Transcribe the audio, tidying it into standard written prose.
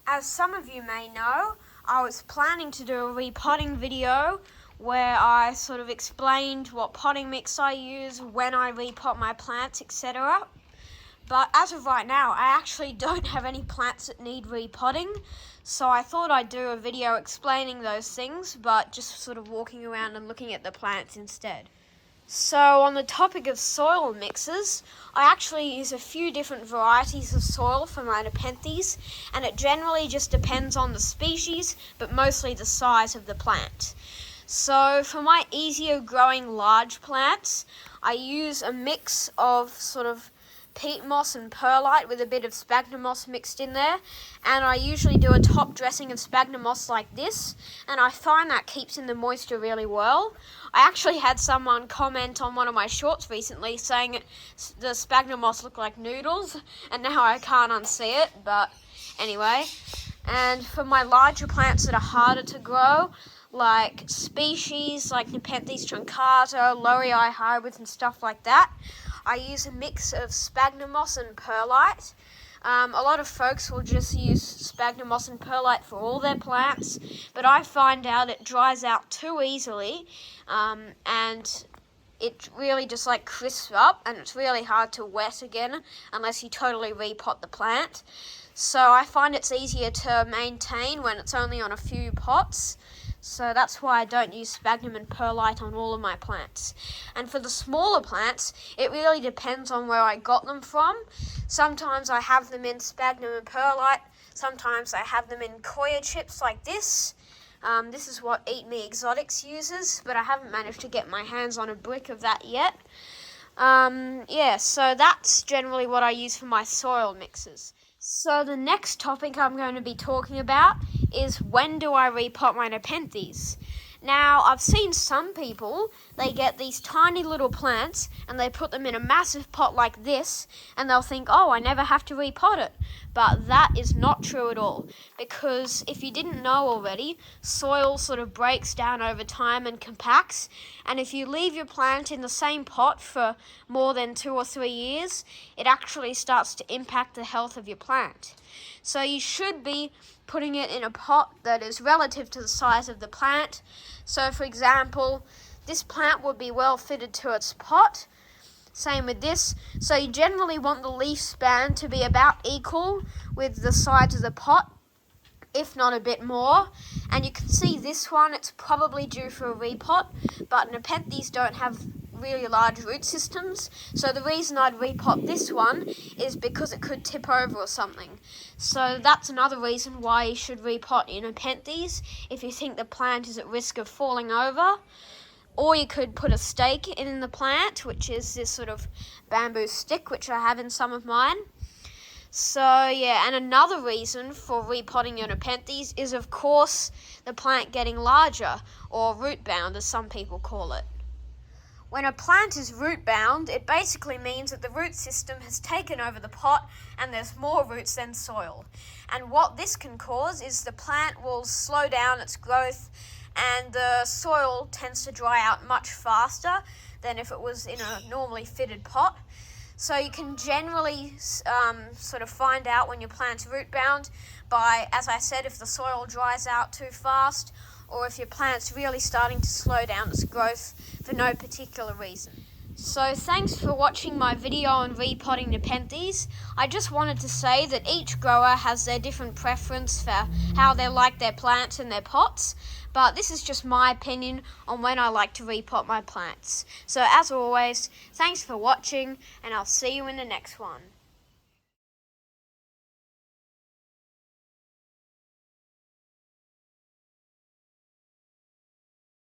As some of you may know, I was planning to do a repotting video where I sort of explained what potting mix I use, when I repot my plants, etc. But as of right now, I actually don't have any plants that need repotting, so I thought I'd do a video explaining those things, but just sort of walking around and looking at the plants instead. So on the topic of soil mixes, I actually use a few different varieties of soil for my Nepenthes, and it generally just depends on the species, but mostly the size of the plant. So for my easier growing large plants, I use a mix of sort of peat moss and perlite with a bit of sphagnum moss mixed in there, and I usually do a top dressing of sphagnum moss like this, and I find that keeps in the moisture really well. I actually had someone comment on one of my shorts recently saying the sphagnum moss looked like noodles, and now I can't unsee it, but anyway. And for my larger plants that are harder to grow, like species like Nepenthes truncata, laurii hybrids and stuff like that, I use a mix of sphagnum moss and perlite. A lot of folks will just use sphagnum moss and perlite for all their plants, but I find out it dries out too easily, and it really just like crisps up, and it's really hard to wet again unless you totally repot the plant. So I find it's easier to maintain when it's only on a few pots. So that's why I don't use sphagnum and perlite on all of my plants. And for the smaller plants, it really depends on where I got them from. Sometimes I have them in sphagnum and perlite. Sometimes I have them in coir chips like this. This is what Eat Me Exotics uses, but I haven't managed to get my hands on a brick of that yet. So that's generally what I use for my soil mixes. So the next topic I'm going to be talking about is when do I repot my Nepenthes? Now, I've seen some people, they get these tiny little plants and they put them in a massive pot like this, and they'll think, oh, I never have to repot it. But that is not true at all, because if you didn't know already, soil sort of breaks down over time and compacts, and if you leave your plant in the same pot for more than 2 or 3 years, it actually starts to impact the health of your plant. So you should be putting it in a pot that is relative to the size of the plant. So for example, this plant would be well fitted to its pot. Same with this. So you generally want the leaf span to be about equal with the size of the pot, if not a bit more. And you can see this one, it's probably due for a repot, but Nepenthes don't have really large root systems, so the reason I'd repot this one is because it could tip over or something. So that's another reason why you should repot your Nepenthes, if you think the plant is at risk of falling over. Or you could put a stake in the plant, which is this sort of bamboo stick, which I have in some of mine. So yeah, and another reason for repotting your Nepenthes is, of course, the plant getting larger, or rootbound as some people call it. When a plant is root-bound, it basically means that the root system has taken over the pot and there's more roots than soil. And what this can cause is the plant will slow down its growth, and the soil tends to dry out much faster than if it was in a normally fitted pot. So you can generally sort of find out when your plant's root-bound by, as I said, if the soil dries out too fast, or if your plant's really starting to slow down its growth for no particular reason. So thanks for watching my video on repotting Nepenthes. I just wanted to say that each grower has their different preference for how they like their plants and their pots, but this is just my opinion on when I like to repot my plants. So as always, thanks for watching, and I'll see you in the next one.